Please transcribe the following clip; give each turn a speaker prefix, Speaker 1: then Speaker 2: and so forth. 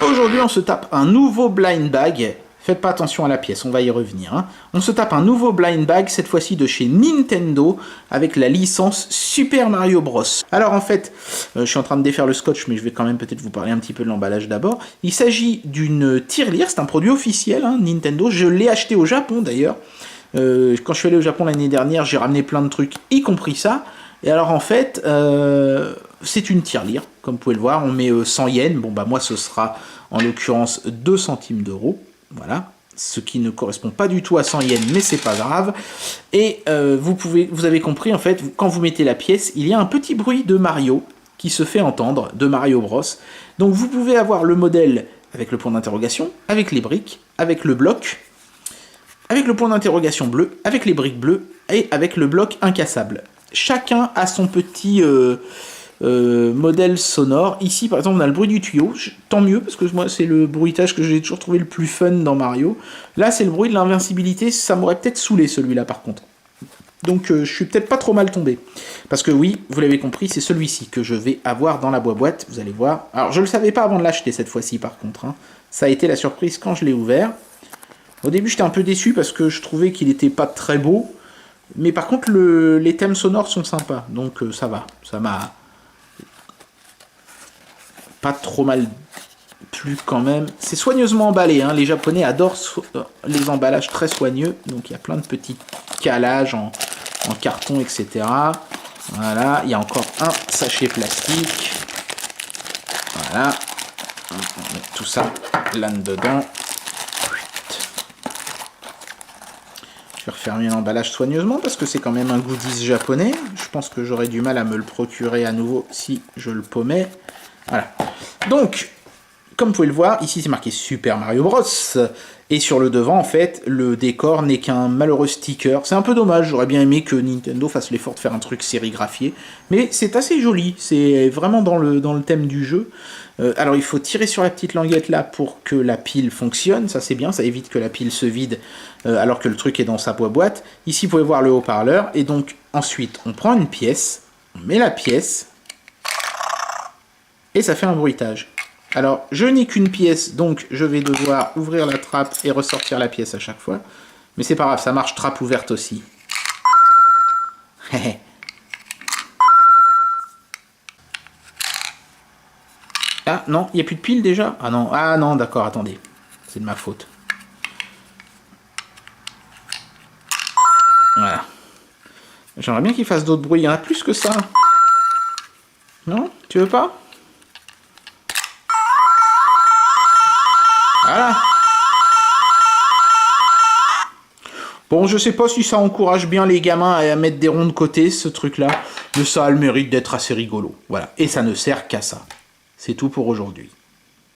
Speaker 1: Aujourd'hui, on se tape un nouveau blind bag. Faites pas attention à la pièce, on va y revenir. Hein. On se tape un nouveau blind bag, cette fois-ci de chez Nintendo, avec la licence Super Mario Bros. Alors en fait, je suis en train de défaire le scotch, mais je vais quand même peut-être vous parler un petit peu de l'emballage d'abord. Il s'agit d'une tirelire, c'est un produit officiel, hein, Nintendo. Je l'ai acheté au Japon d'ailleurs. Quand je suis allé au Japon l'année dernière, j'ai ramené plein de trucs, y compris ça. Et alors en fait, c'est une tirelire, comme vous pouvez le voir. On met 100 yens. Bon bah moi ce sera en l'occurrence 2 centimes d'euros. Voilà, ce qui ne correspond pas du tout à 100 yens, mais c'est pas grave. Et vous avez compris, en fait, quand vous mettez la pièce, il y a un petit bruit de Mario qui se fait entendre, de Mario Bros. Donc vous pouvez avoir le modèle avec le point d'interrogation, avec les briques, avec le bloc, avec le point d'interrogation bleu, avec les briques bleues et avec le bloc incassable. Chacun a son petit modèle sonore. Ici, par exemple, on a le bruit du tuyau. Tant mieux, parce que moi, c'est le bruitage que j'ai toujours trouvé le plus fun dans Mario. Là, c'est le bruit de l'invincibilité. Ça m'aurait peut-être saoulé, celui-là, par contre. Donc, je suis peut-être pas trop mal tombé. Parce que oui, vous l'avez compris, c'est celui-ci que je vais avoir dans la boîte. Vous allez voir. Alors, je le savais pas avant de l'acheter, cette fois-ci, par contre. Hein. Ça a été la surprise quand je l'ai ouvert. Au début, j'étais un peu déçu parce que je trouvais qu'il était pas très beau. Mais par contre, les thèmes sonores sont sympas. Donc, ça va. Ça m'a pas trop mal plu quand même. C'est soigneusement emballé, hein. Les Japonais adorent les emballages très soigneux. Donc il y a plein de petits calages en carton, etc. Voilà, il y a encore un sachet plastique. Voilà. On met tout ça là-dedans. Je vais refermer l'emballage soigneusement parce que c'est quand même un goodies japonais. Je pense que j'aurais du mal à me le procurer à nouveau si je le paumais. Voilà. Donc, comme vous pouvez le voir, ici c'est marqué Super Mario Bros. Et sur le devant, en fait, le décor n'est qu'un malheureux sticker. C'est un peu dommage, j'aurais bien aimé que Nintendo fasse l'effort de faire un truc sérigraphié. Mais c'est assez joli, c'est vraiment dans le thème du jeu. Alors il faut tirer sur la petite languette là pour que la pile fonctionne, ça c'est bien, ça évite que la pile se vide alors que le truc est dans sa boîte. Ici vous pouvez voir le haut-parleur, et donc ensuite on prend une pièce, on met la pièce, et ça fait un bruitage. Alors, je n'ai qu'une pièce, donc je vais devoir ouvrir la trappe et ressortir la pièce à chaque fois. Mais c'est pas grave, ça marche trappe ouverte aussi. Ah non, il n'y a plus de pile déjà? Ah non, d'accord, attendez. C'est de ma faute. Voilà. J'aimerais bien qu'il fasse d'autres bruits, il y en a plus que ça. Non? Tu veux pas? Voilà. Bon, je sais pas si ça encourage bien les gamins à mettre des ronds de côté, ce truc-là, mais ça a le mérite d'être assez rigolo. Voilà. Et ça ne sert qu'à ça. C'est tout pour aujourd'hui.